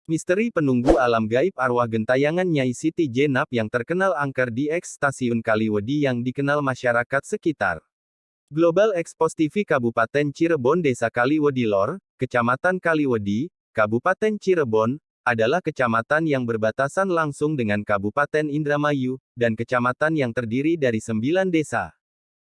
Misteri penunggu alam gaib arwah gentayangan Nyai Siti Jenab yang terkenal angker di eks Stasiun Kaliwedi yang dikenal masyarakat sekitar. Global Expos TV Kabupaten Cirebon Desa Kaliwedi Lor, Kecamatan Kaliwedi, Kabupaten Cirebon, adalah kecamatan yang berbatasan langsung dengan Kabupaten Indramayu, dan kecamatan yang terdiri dari 9 desa.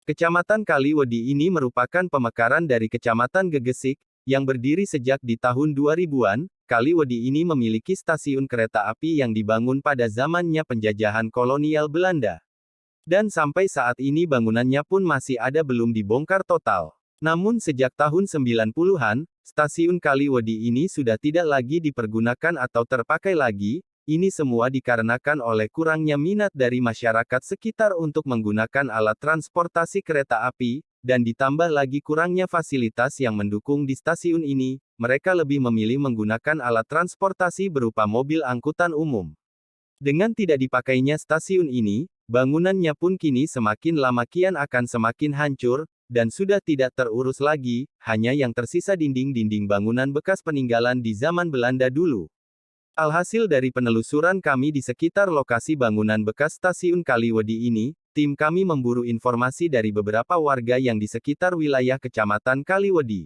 Kecamatan Kaliwedi ini merupakan pemekaran dari Kecamatan Gegesik, yang berdiri sejak di tahun 2000-an. Kaliwedi ini memiliki stasiun kereta api yang dibangun pada zamannya penjajahan kolonial Belanda. Dan sampai saat ini bangunannya pun masih ada belum dibongkar total. Namun sejak tahun 90-an, stasiun Kaliwedi ini sudah tidak lagi dipergunakan atau terpakai lagi. Ini semua dikarenakan oleh kurangnya minat dari masyarakat sekitar untuk menggunakan alat transportasi kereta api, dan ditambah lagi kurangnya fasilitas yang mendukung di stasiun ini, mereka lebih memilih menggunakan alat transportasi berupa mobil angkutan umum. Dengan tidak dipakainya stasiun ini, bangunannya pun kini semakin lama kian akan semakin hancur, dan sudah tidak terurus lagi, hanya yang tersisa dinding-dinding bangunan bekas peninggalan di zaman Belanda dulu. Alhasil dari penelusuran kami di sekitar lokasi bangunan bekas stasiun Kaliwedi ini, tim kami memburu informasi dari beberapa warga yang di sekitar wilayah Kecamatan Kaliwedi.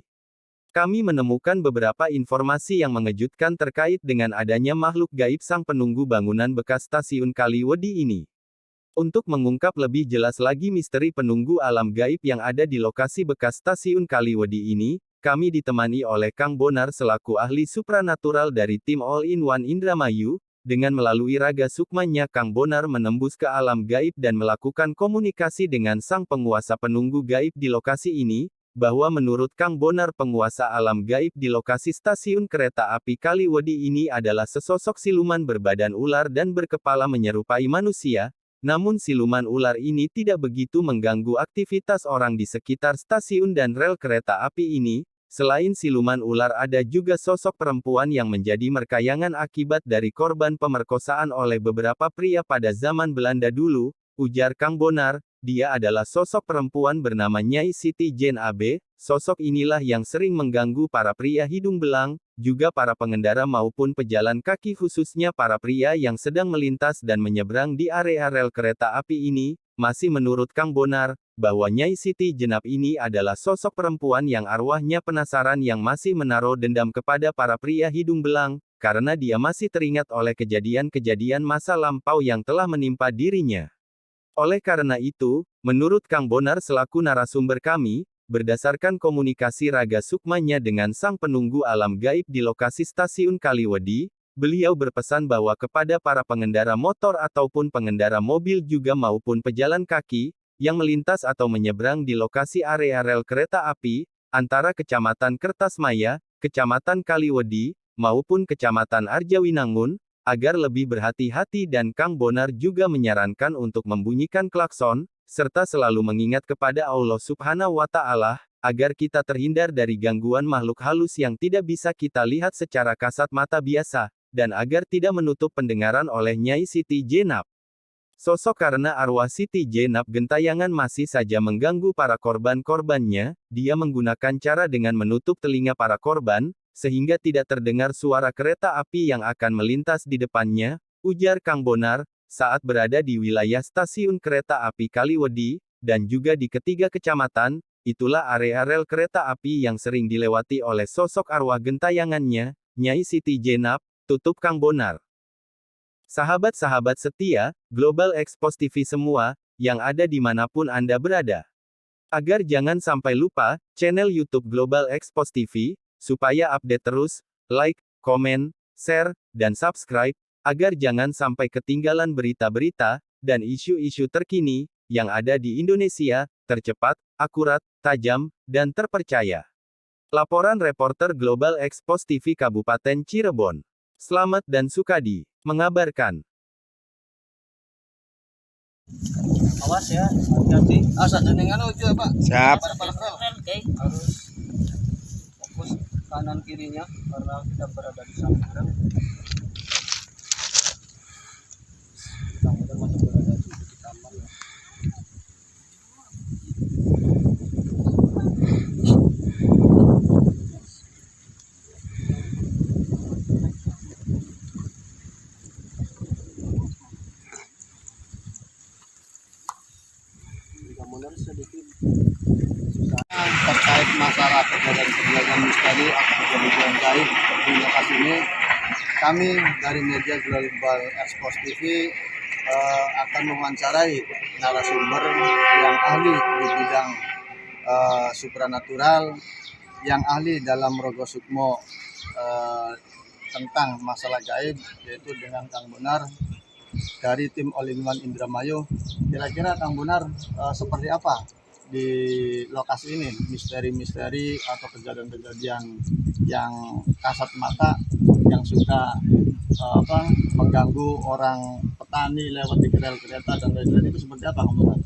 Kami menemukan beberapa informasi yang mengejutkan terkait dengan adanya makhluk gaib sang penunggu bangunan bekas stasiun Kaliwedi ini. Untuk mengungkap lebih jelas lagi misteri penunggu alam gaib yang ada di lokasi bekas stasiun Kaliwedi ini, kami ditemani oleh Kang Bonar selaku ahli supranatural dari tim All-in-One Indramayu. Dengan melalui raga sukmanya Kang Bonar menembus ke alam gaib dan melakukan komunikasi dengan sang penguasa penunggu gaib di lokasi ini, bahwa menurut Kang Bonar penguasa alam gaib di lokasi stasiun kereta api Kaliwedi ini adalah sesosok siluman berbadan ular dan berkepala menyerupai manusia, namun siluman ular ini tidak begitu mengganggu aktivitas orang di sekitar stasiun dan rel kereta api ini. Selain siluman ular ada juga sosok perempuan yang menjadi merkayangan akibat dari korban pemerkosaan oleh beberapa pria pada zaman Belanda dulu, ujar Kang Bonar. Dia adalah sosok perempuan bernama Nyai Siti Jenab. Sosok inilah yang sering mengganggu para pria hidung belang, juga para pengendara maupun pejalan kaki khususnya para pria yang sedang melintas dan menyeberang di area rel kereta api ini. Masih menurut Kang Bonar, bahwa Nyai Siti Jenab ini adalah sosok perempuan yang arwahnya penasaran yang masih menaruh dendam kepada para pria hidung belang, karena dia masih teringat oleh kejadian-kejadian masa lampau yang telah menimpa dirinya. Oleh karena itu, menurut Kang Bonar selaku narasumber kami, berdasarkan komunikasi raga sukmanya dengan sang penunggu alam gaib di lokasi stasiun Kaliwedi, beliau berpesan bahwa kepada para pengendara motor ataupun pengendara mobil juga maupun pejalan kaki, yang melintas atau menyeberang di lokasi area rel kereta api, antara Kecamatan Kertasmaya, Kecamatan Kaliwedi, maupun Kecamatan Arjawinangun, agar lebih berhati-hati dan Kang Bonar juga menyarankan untuk membunyikan klakson, serta selalu mengingat kepada Allah Subhanahu wa Ta'ala, agar kita terhindar dari gangguan makhluk halus yang tidak bisa kita lihat secara kasat mata biasa, dan agar tidak menutup pendengaran oleh Nyai Siti Jenab. Sosok karena arwah Siti Jenab gentayangan masih saja mengganggu para korban-korbannya, dia menggunakan cara dengan menutup telinga para korban, sehingga tidak terdengar suara kereta api yang akan melintas di depannya, ujar Kang Bonar, saat berada di wilayah stasiun kereta api Kaliwedi, dan juga di ketiga kecamatan, itulah area rel kereta api yang sering dilewati oleh sosok arwah gentayangannya, Nyai Siti Jenab, tutup Kang Bonar. Sahabat-sahabat setia, Global Expos TV semua, yang ada dimanapun Anda berada. Agar jangan sampai lupa, channel YouTube Global Expos TV, supaya update terus, like, komen, share, dan subscribe, agar jangan sampai ketinggalan berita-berita, dan isu-isu terkini, yang ada di Indonesia, tercepat, akurat, tajam, dan terpercaya. Laporan reporter Global Expos TV Kabupaten Cirebon. Slamet dan Sukadi, mengabarkan. Awas ya, hati-hati. Asa dengan uju Pak. Siap. Harus fokus kanan kirinya karena kita berada di samping. Kita masih berada di taman ya. dari kejadian misteri atau kejadian gaib di lokasi ini, kami dari media Global Expos TV akan mewawancarai narasumber yang ahli di bidang supranatural, yang ahli dalam Rogo Sukmo tentang masalah gaib, yaitu dengan Kang Bonar dari tim All in One Indramayu. Kira-kira Kang Bonar seperti apa di lokasi ini, misteri-misteri atau kejadian-kejadian yang kasat mata yang suka mengganggu orang petani lewat di rel kereta dan lain-lain, itu seperti apa Kang Bonar?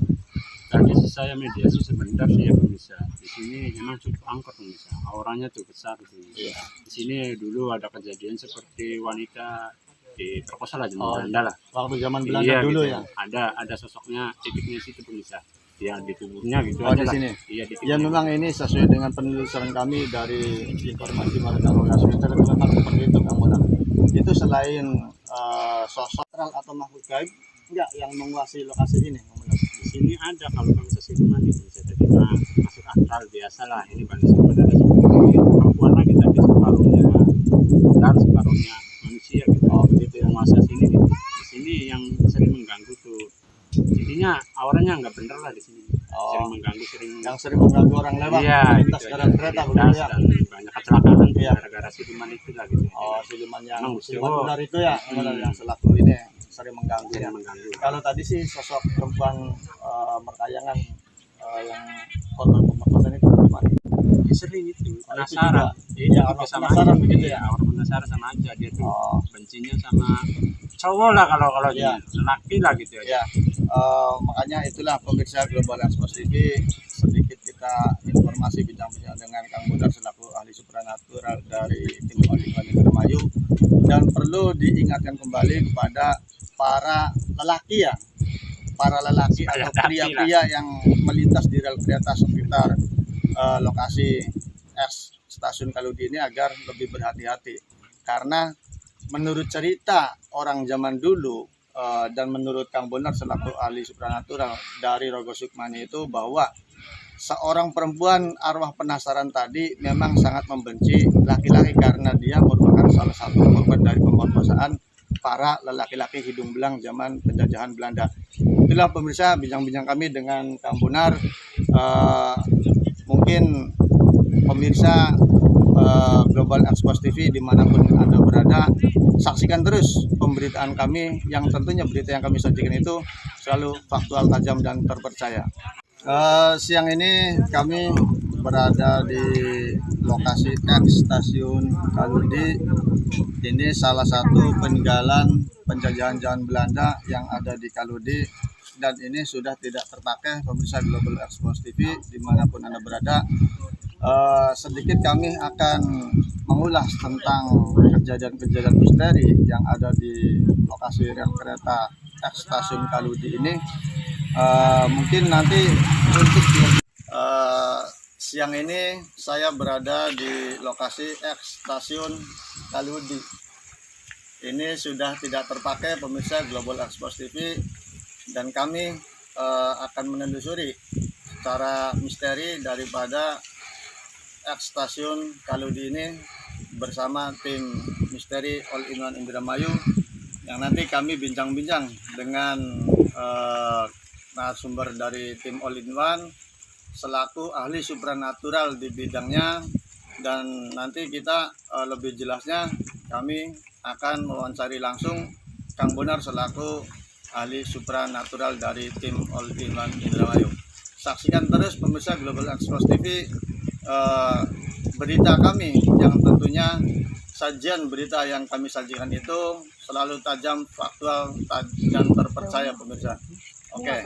Tadi saya mediasi sebentar sih ya pemirsa. Di sini memang cukup angker pemirsa, auranya cukup besar sih. Iya. Di sini dulu ada kejadian seperti wanita diperkosa lah zaman Oh, Belanda lah. Waktu zaman Belanda dulu gitu. ya? Ada sosoknya titiknya situ pemirsa. Ya di tubuhnya gitu Oh, aja di lah. sini? Iya di Ya tubuhnya. memang ini sesuai dengan penelusuran kami dari informasi warga lokasi memang seperti itu Kang Bonar. Itu selain sosok atau makhluk gaib enggak yang menguasai lokasi ini Kang Bonar? Di sini ada kalau bangsa siluman itu bisa jadi masuk akal biasa lah. Ini bangsa siluman ada seperti perempuan lah kita bisa separuhnya ular, separuhnya manusia gitu. Oh, begitu ya. Penguasa sini di sini yang sering mengganggu tuh. Jadinya auranya nggak bener lah di sini. Oh. Sering mengganggu, sering Yang sering mengganggu orang lewat iya, lintas gitu jalan aja. kereta Lintas begitu ya? dan banyak kecelakaan tuh Iya. gara-gara siluman itu lah gitu. Oh, siluman yang Emang siluman betul. ular itu ya, benar, Hmm. yang selaku ini sering mengganggu ya. Sering mengganggu. Kalau tadi sih sosok perempuan merkayangan yang korban pemerkosaan itu gimana? Ya, sering itu Oh, itu penasaran. juga. Itu Ya, juga orang sama penasaran aja, begitu iya, ya? orang penasaran sama aja dia tuh. Oh. Bencinya sama cowok lah kalau Iya. laki lah gitu ya. Ya, makanya itulah pemirsa Global Expos TV, sedikit kita informasi bincang-bincang dengan Kang Bonar selaku ahli supranatural dari tim All in One Indramayu, dan perlu diingatkan kembali kepada para lelaki ya, para lelaki Supaya atau hati-hati pria-pria yang melintas di rel kereta sekitar lokasi stasiun Kaludi ini agar lebih berhati-hati, karena menurut cerita orang zaman dulu dan menurut Kang Bonar selaku ahli supranatural dari Rogo Sukmani itu, bahwa seorang perempuan arwah penasaran tadi memang sangat membenci laki-laki karena dia merupakan salah satu korban dari pemerkosaan para lelaki-laki hidung belang zaman penjajahan Belanda. Itulah pemirsa bincang-bincang kami dengan Kang Bonar. Mungkin pemirsa Global Expos TV dimanapun Anda berada, saksikan terus pemberitaan kami, yang tentunya berita yang kami sajikan itu selalu faktual, tajam, dan terpercaya. Siang ini kami berada di lokasi stasiun Kaludi. Ini salah satu peninggalan penjajahan zaman Belanda yang ada di Kaludi, dan ini sudah tidak terpakai pemirsa Global Expos TV dimanapun Anda berada. Sedikit kami akan mengulas tentang kejadian-kejadian misteri yang ada di lokasi rel kereta stasiun Kaludi ini. Mungkin nanti untuk siang ini saya berada di lokasi stasiun Kaludi. Ini sudah tidak terpakai pemirsa Global Expos TV, dan kami akan menelusuri secara misteri daripada stasiun Kaludi ini bersama tim misteri All in One Indramayu, yang nanti kami bincang-bincang dengan narasumber dari tim All in One selaku ahli supranatural di bidangnya, dan nanti kita lebih jelasnya kami akan mewawancari langsung Kang Bonar selaku ahli supranatural dari tim All in One Indramayu. Saksikan terus pemirsa Global Expos TV berita kami, yang tentunya sajian berita yang kami sajikan itu selalu tajam, faktual, dan terpercaya pemirsa. Oke.